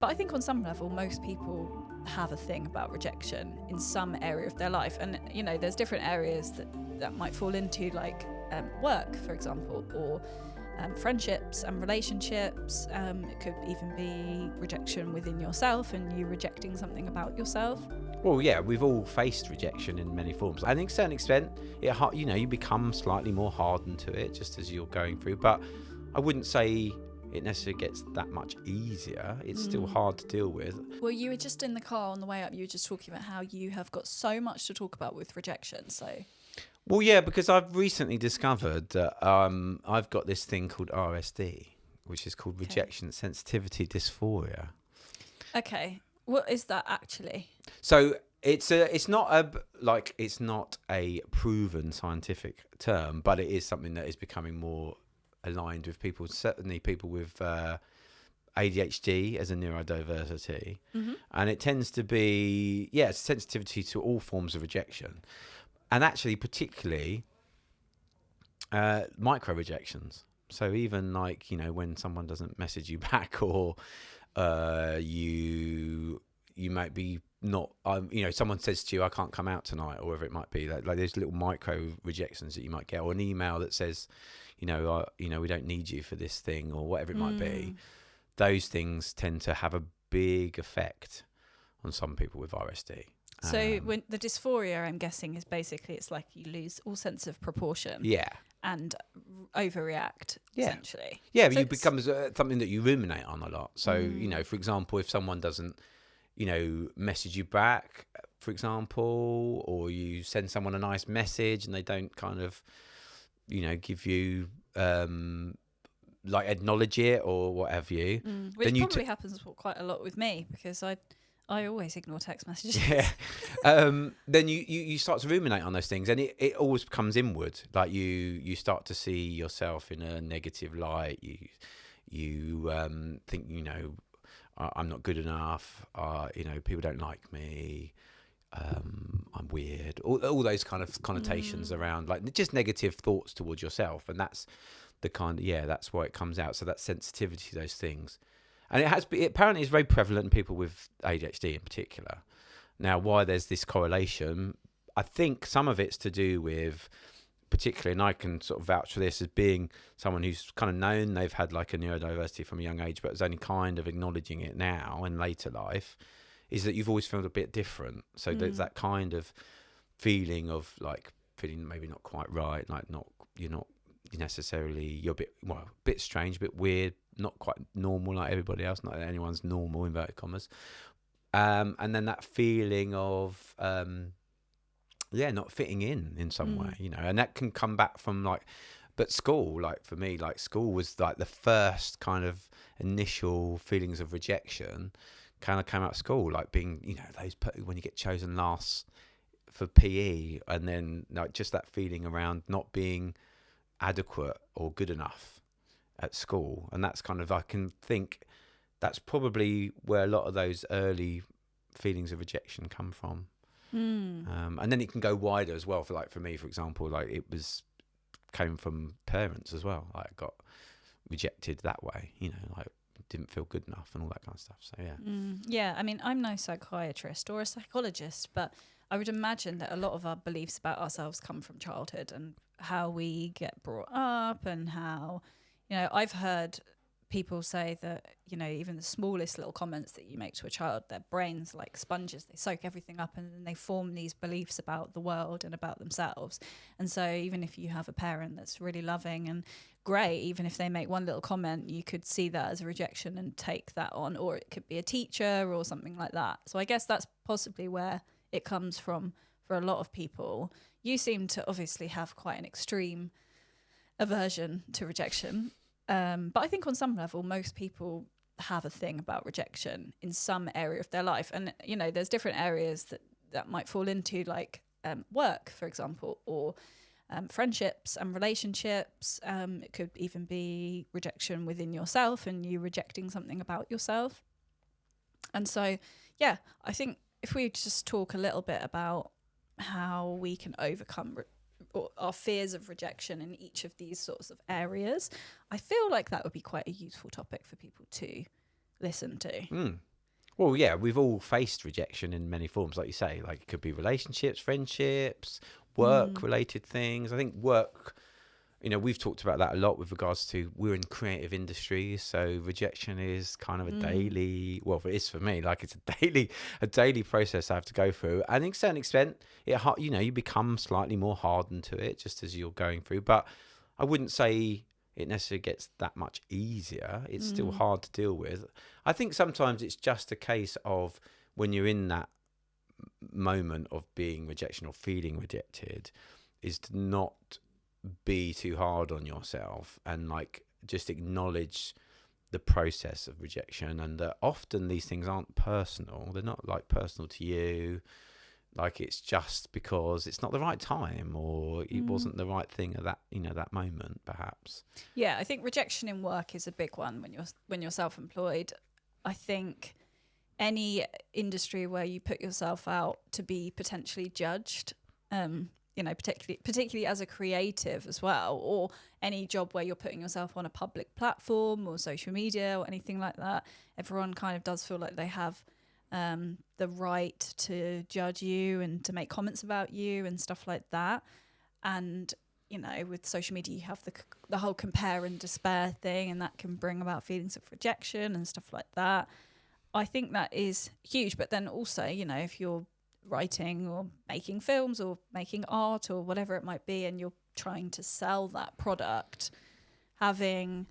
But I think on some level, most people have a thing about rejection in some area of their life. And, you know, there's different areas that might fall into, like work, for example, or friendships and relationships. It could even be rejection within yourself and you rejecting something about yourself. Well, yeah, we've all faced rejection in many forms. And to a certain extent, you become slightly more hardened to it just as you're going through. But I wouldn't say it necessarily gets that much easier. It's still hard to deal with. Well, you were just in the car on the way up, you were just talking about how you have got so much to talk about with rejection. So, well, yeah, because I've recently discovered that I've got this thing called RSD, which is called rejection sensitivity dysphoria. Okay, what is that actually? So it's not a proven scientific term, but it is something that is becoming more aligned with people, certainly people with ADHD as a neurodiversity. And it tends to be sensitivity to all forms of rejection, and actually particularly micro rejections. So even like, you know, when someone doesn't message you back, or you might be not, someone says to you, I can't come out tonight, or whatever it might be, like there's little micro rejections that you might get, or an email that says, we don't need you for this thing, or whatever it might be. Those things tend to have a big effect on some people with RSD. So when the dysphoria, I'm guessing, is basically, it's like you lose all sense of proportion. Yeah. And overreact, essentially. Yeah, so but it becomes something that you ruminate on a lot. So, for example, if someone doesn't, message you back, for example, or you send someone a nice message and they don't kind of, give you, acknowledge it or what have you. Which then probably happens quite a lot with me, because I always ignore text messages. Yeah. Then you start to ruminate on those things, and it always becomes inward. Like you start to see yourself in a negative light. You think, I'm not good enough. People don't like me. I'm weird. All those kind of connotations around, like, just negative thoughts towards yourself, and that's the kind of that's why it comes out. So that sensitivity to those things. And it apparently is very prevalent in people with ADHD in particular. Now, why there's this correlation, I think some of it's to do with, particularly, and I can sort of vouch for this as being someone who's kind of known they've had like a neurodiversity from a young age, but is only kind of acknowledging it now in later life, is that you've always felt a bit different. So there's that kind of feeling of like feeling maybe not quite right, like you're not necessarily, you're a bit strange, a bit weird, not quite normal like everybody else, not that anyone's normal, inverted commas. And then that feeling of not fitting in some way, and that can come back from but school, like for me, like school was like the first kind of initial feelings of rejection kind of came out of school, like being, those when you get chosen last for PE, and then like just that feeling around not being adequate or good enough at school. And that's kind of, I can think that's probably where a lot of those early feelings of rejection come from. And then it can go wider as well. For me, for example, like came from parents as well. Like I got rejected that way, like didn't feel good enough and all that kind of stuff. So yeah, I mean, I'm no psychiatrist or a psychologist, but I would imagine that a lot of our beliefs about ourselves come from childhood and how we get brought up, and how, I've heard people say that, even the smallest little comments that you make to a child, their brains like sponges, they soak everything up, and then they form these beliefs about the world and about themselves. And so even if you have a parent that's really loving and great, even if they make one little comment, you could see that as a rejection and take that on, or it could be a teacher or something like that. So I guess that's possibly where it comes from for a lot of people. You seem to obviously have quite an extreme aversion to rejection. But I think on some level, most people have a thing about rejection in some area of their life. And, there's different areas that might fall into, like work, for example, or friendships and relationships. It could even be rejection within yourself and you rejecting something about yourself. And so, yeah, I think if we just talk a little bit about how we can overcome our fears of rejection in each of these sorts of areas, I feel like that would be quite a useful topic for people to listen to. Well, yeah, we've all faced rejection in many forms, like you say. Like, it could be relationships, friendships, work-related things. I think work, we've talked about that a lot with regards to, we're in creative industries, so rejection is kind of a daily, well, it is for me, like it's a daily process I have to go through. And to a certain extent, you become slightly more hardened to it just as you're going through. But I wouldn't say it necessarily gets that much easier. It's still hard to deal with. I think sometimes it's just a case of, when you're in that moment of being rejection or feeling rejected, is to not be too hard on yourself, and like just acknowledge the process of rejection, and that often these things aren't personal. They're not like personal to you. Like, it's just because it's not the right time, or it wasn't the right thing at that moment, perhaps. Yeah, I think rejection in work is a big one when you're self-employed. I think any industry where you put yourself out to be potentially judged, particularly as a creative as well, or any job where you're putting yourself on a public platform or social media or anything like that, everyone kind of does feel like they have the right to judge you and to make comments about you and stuff like that. And with social media, you have the whole compare and despair thing, and that can bring about feelings of rejection and stuff like that. I think that is huge. But then also, if you're writing or making films or making art or whatever it might be, and you're trying to sell that product, having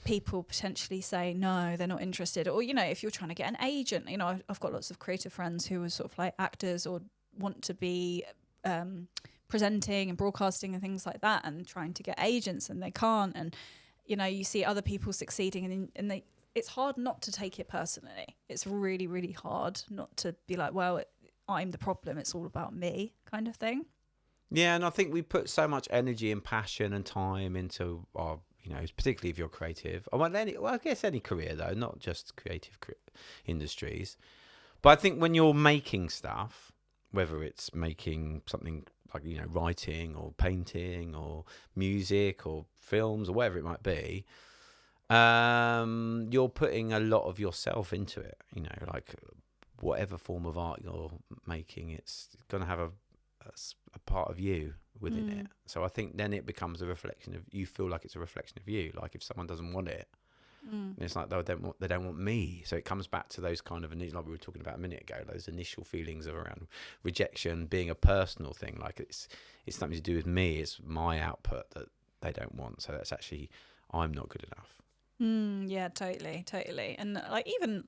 people potentially say no, they're not interested, or if you're trying to get an agent, I've got lots of creative friends who are sort of like actors or want to be presenting and broadcasting and things like that, and trying to get agents, and they can't. And you see other people succeeding, and it's hard not to take it personally. It's really, really hard not to be like, well, I'm the problem, it's all about me, kind of thing. Yeah, and I think we put so much energy and passion and time into our, particularly if you're creative. I guess any career, though, not just creative industries. But I think when you're making stuff, whether it's making something like, writing or painting or music or films or whatever it might be, you're putting a lot of yourself into it. Like, whatever form of art you're making, it's going to have a part of you within it. So I think then it becomes a reflection of, you feel like it's a reflection of you. Like, if someone doesn't want it, it's like they don't want me. So it comes back to those kind of, like we were talking about a minute ago, those initial feelings around rejection being a personal thing. Like, it's something to do with me. It's my output that they don't want. So that's actually, I'm not good enough. Yeah, totally. And like, even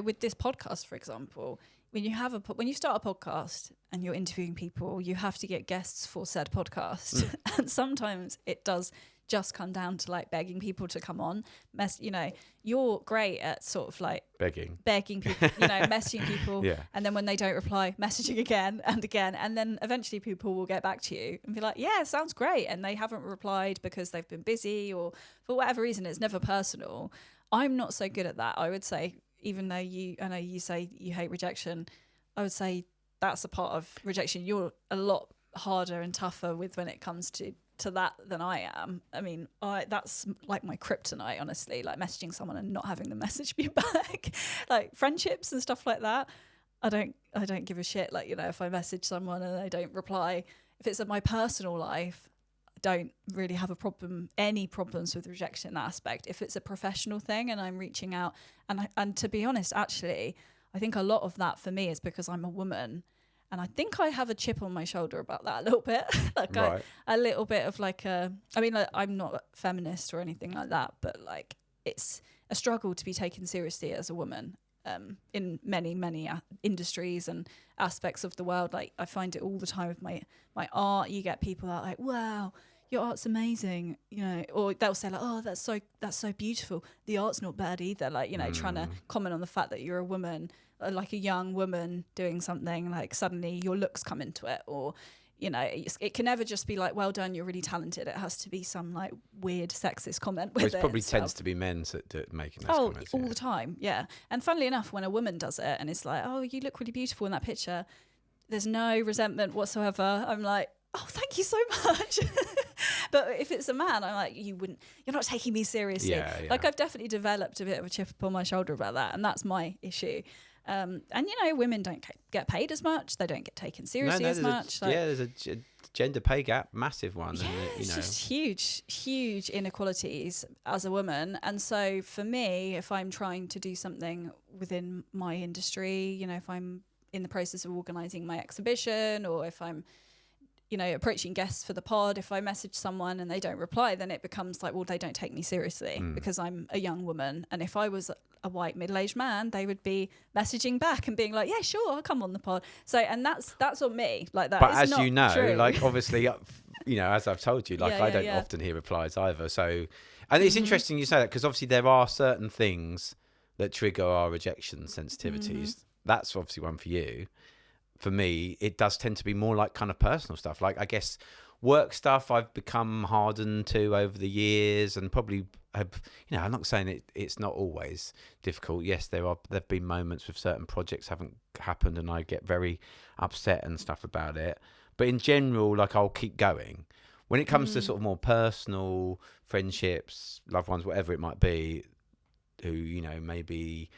with this podcast, for example, when you start a podcast and you're interviewing people, you have to get guests for said podcast. And sometimes it does just come down to like begging people to come on. You're great at sort of like begging people, messaging people. Yeah. And then when they don't reply, messaging again and again. And then eventually people will get back to you and be like, yeah, sounds great. And they haven't replied because they've been busy or for whatever reason. It's never personal. I'm not so good at that. I would say, even though I know you say you hate rejection, I would say that's a part of rejection. You're a lot harder and tougher with when it comes to that than I am. I mean, that's like my kryptonite, honestly, like messaging someone and not having them message me back. Like friendships and stuff like that, I don't give a shit. Like, if I message someone and they don't reply, if it's in my personal life, don't really have any problems with rejection in that aspect. If it's a professional thing and I'm reaching out, and to be honest, actually, I think a lot of that for me is because I'm a woman, and I think I have a chip on my shoulder about that a little bit. Like right. a little bit of like I'm not a feminist or anything like that, but like it's a struggle to be taken seriously as a woman in many industries and aspects of the world. Like, I find it all the time with my art. You get people that are like, wow, your art's amazing, or they'll say like, oh, that's so beautiful. The art's not bad either. Like, trying to comment on the fact that you're a woman, like a young woman doing something, like suddenly your looks come into it, or it can never just be like, well done, you're really talented. It has to be some like weird sexist comment with it. It probably tends to be men making those comments. All the time, yeah. And funnily enough, when a woman does it and it's like, oh, you look really beautiful in that picture, there's no resentment whatsoever. I'm like, oh, thank you so much. But if it's a man, I'm like, you're not taking me seriously. Yeah. Like I've definitely developed a bit of a chip upon my shoulder about that, and that's my issue. And women don't get paid as much. They don't get taken seriously as much. There's a gender pay gap, massive one. Yeah, and, it's just huge inequalities as a woman. And so for me, if I'm trying to do something within my industry, if I'm in the process of organising my exhibition, or if I'm approaching guests for the pod, if I message someone and they don't reply, then it becomes like, well, they don't take me seriously because I'm a young woman. And if I was a white middle-aged man, they would be messaging back and being like, yeah, sure, I'll come on the pod. So, and that's on me, like that. But is as not you know, true. like obviously, as I've told you, like I don't often hear replies either. So, and it's interesting you say that, because obviously there are certain things that trigger our rejection sensitivities. That's obviously one for you. For me, it does tend to be more like kind of personal stuff. Like I guess work stuff I've become hardened to over the years, and probably have, I'm not saying it's not always difficult. Yes, there've been moments with certain projects haven't happened and I get very upset and stuff about it. But in general, like I'll keep going. When it comes to sort of more personal friendships, loved ones, whatever it might be, who, maybe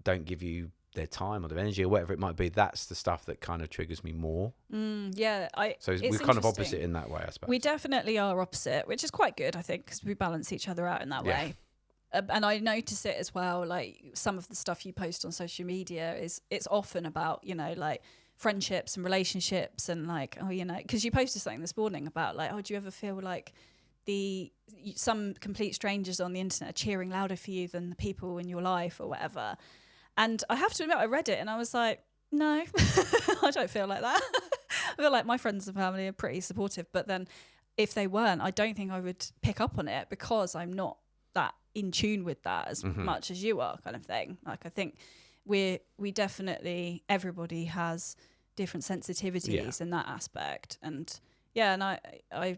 don't give you their time or their energy or whatever it might be, that's the stuff that kind of triggers me more. So we're kind of opposite in that way, I suppose. We definitely are opposite, which is quite good, I think, because we balance each other out in that way. And I notice it as well, like some of the stuff you post on social media it's often about, like friendships and relationships, and like, because you posted something this morning about like, do you ever feel like some complete strangers on the internet are cheering louder for you than the people in your life or whatever? And I have to admit, I read it and I was like, no, I don't feel like that. I feel like my friends and family are pretty supportive. But then if they weren't, I don't think I would pick up on it, because I'm not that in tune with that as much as you are, kind of thing. Like, I think we definitely, everybody has different sensitivities in that aspect. And and I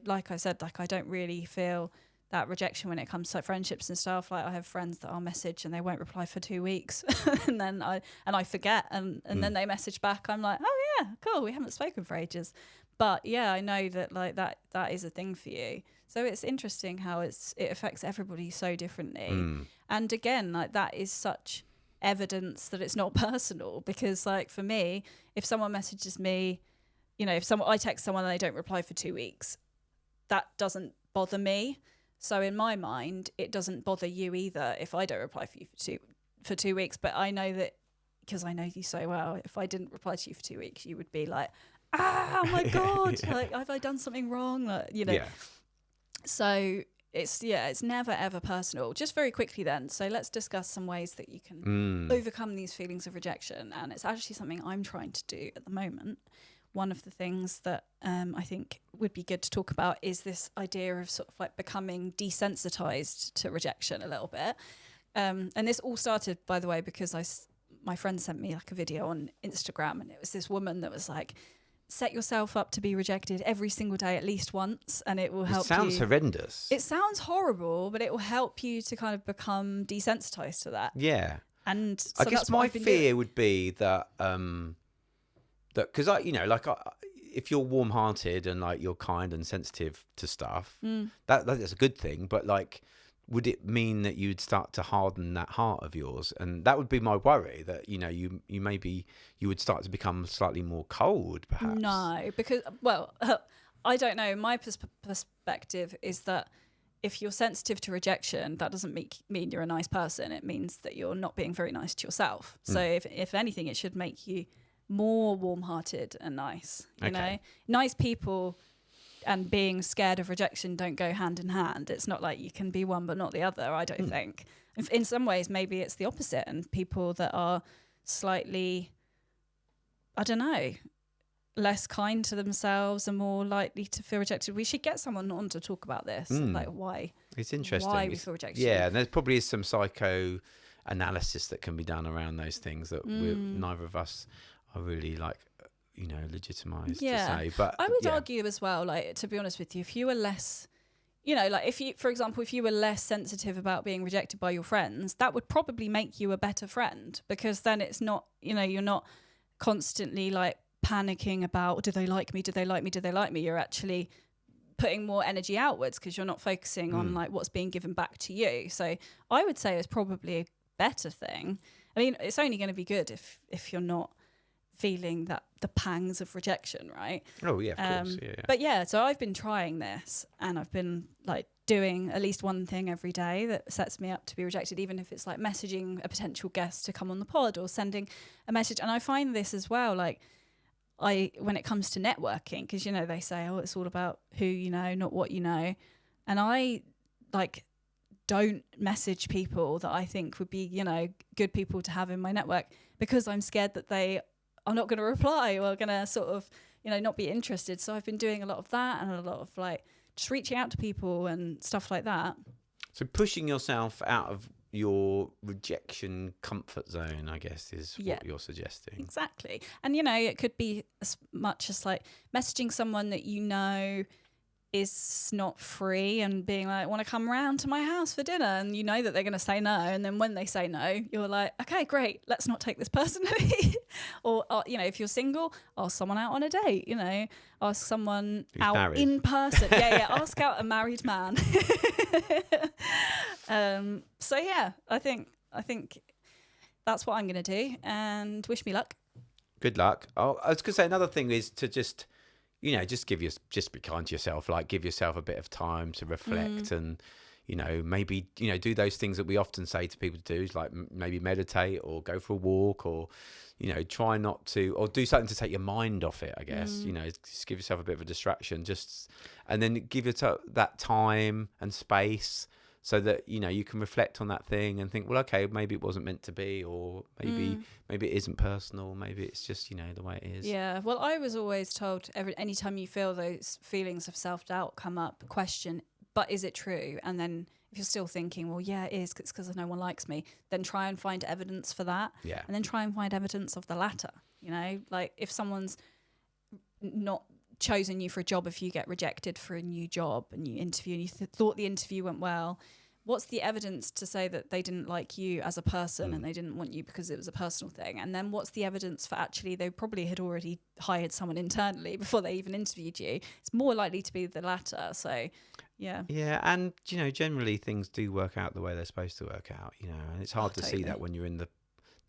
like I said, like I don't really feel that rejection when it comes to like friendships and stuff. Like I have friends that I'll message and they won't reply for 2 weeks and then I forget and then they message back. I'm like, oh yeah, cool, we haven't spoken for ages. But I know that like that is a thing for you. So it's interesting how it affects everybody so differently. And again, like that is such evidence that it's not personal, because like for me, if someone messages me, if I text someone and they don't reply for 2 weeks, that doesn't bother me. So in my mind, it doesn't bother you either if I don't reply for you for 2 weeks. But I know that, because I know you so well, if I didn't reply to you for 2 weeks, you would be like, oh my God, like, have I done something wrong? Like, So it's never, ever personal. Just very quickly then. So let's discuss some ways that you can overcome these feelings of rejection. And it's actually something I'm trying to do at the moment. One of the things that I think would be good to talk about is this idea of sort of like becoming desensitized to rejection a little bit. And this all started, by the way, because my friend sent me like a video on Instagram, and it was this woman that was like, set yourself up to be rejected every single day at least once, and it will help you. It sounds horrendous. It sounds horrible, but it will help you to kind of become desensitized to that. Yeah. And so I guess my fear would be that... because if you're warm-hearted and like you're kind and sensitive to stuff, that's a good thing. But like, would it mean that you'd start to harden that heart of yours? And that would be my worry, that you would start to become slightly more cold, perhaps. No, because I don't know. My perspective is that if you're sensitive to rejection, that doesn't mean you're a nice person. It means that you're not being very nice to yourself. So if anything, it should make you more warm-hearted and nice. You know, nice people and being scared of rejection don't go hand in hand. It's not like you can be one but not the other, I don't think. In some ways, maybe it's the opposite, and people that are slightly, I don't know, less kind to themselves are more likely to feel rejected. We should get someone on to talk about this, like why. It's interesting. Why we feel rejection. Yeah, and there probably is some psychoanalysis that can be done around those things that neither of us are really legitimized to say. But I would argue as well, like, to be honest with you, if you were less, like if you, for example, if you were less sensitive about being rejected by your friends, that would probably make you a better friend, because then it's not, you're not constantly like panicking about, do they like me? Do they like me? Do they like me? You're actually putting more energy outwards because you're not focusing on like what's being given back to you. So I would say it's probably a better thing. I mean, it's only going to be good if you're not feeling that the pangs of rejection, right? Oh yeah, of course. Yeah. But yeah, so I've been trying this, and I've been like doing at least one thing every day that sets me up to be rejected, even if it's like messaging a potential guest to come on the pod or sending a message. And I find this as well, like when it comes to networking, because you know they say, oh, it's all about who you know, not what you know, and I like don't message people that I think would be, you know, good people to have in my network, because I'm scared that they are not going to reply or going to sort of, you know, not be interested. So I've been doing a lot of that and a lot of like just reaching out to people and stuff like that. So pushing yourself out of your rejection comfort zone, I guess, is what you're suggesting. Exactly. And, you know, it could be as much as like messaging someone that you know is not free and being like, want to come round to my house for dinner, and you know that they're going to say no, and then when they say no, you're like, okay, great, let's not take this personally. Or you know, if you're single, ask someone out on a date, you know, ask someone who's out married. in person. Ask out a married man. So yeah, I think that's what I'm going to do, and wish me luck. Good luck. Oh, I was going to say another thing is to just, you know, just be kind to yourself. Like, give yourself a bit of time to reflect and, you know, maybe, you know, do those things that we often say to people to do, like maybe meditate or go for a walk, or, you know, try not to, or do something to take your mind off it, I guess. You know, just give yourself a bit of a distraction, and then give yourself that time and space so that, you know, you can reflect on that thing and think, well, okay, maybe it wasn't meant to be, or maybe it isn't personal, maybe it's just, you know, the way it is. Yeah. Well, I was always told anytime you feel those feelings of self-doubt come up, question, but is it true? And then if you're still thinking, well, yeah, it is, it's because no one likes me, then try and find evidence for that. Yeah. And then try and find evidence of the latter, you know, like if someone's not chosen you for a job, if you get rejected for a new job and you interview and you thought the interview went well, what's the evidence to say that they didn't like you as a person and they didn't want you because it was a personal thing? And then what's the evidence for actually they probably had already hired someone internally before they even interviewed you? It's more likely to be the latter. So yeah. Yeah, and, you know, generally things do work out the way they're supposed to work out, you know, and it's hard to see that when you're in the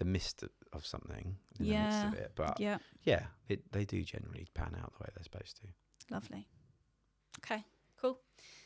midst of something, in the midst of it. But they do generally pan out the way they're supposed to. Lovely. Okay, cool.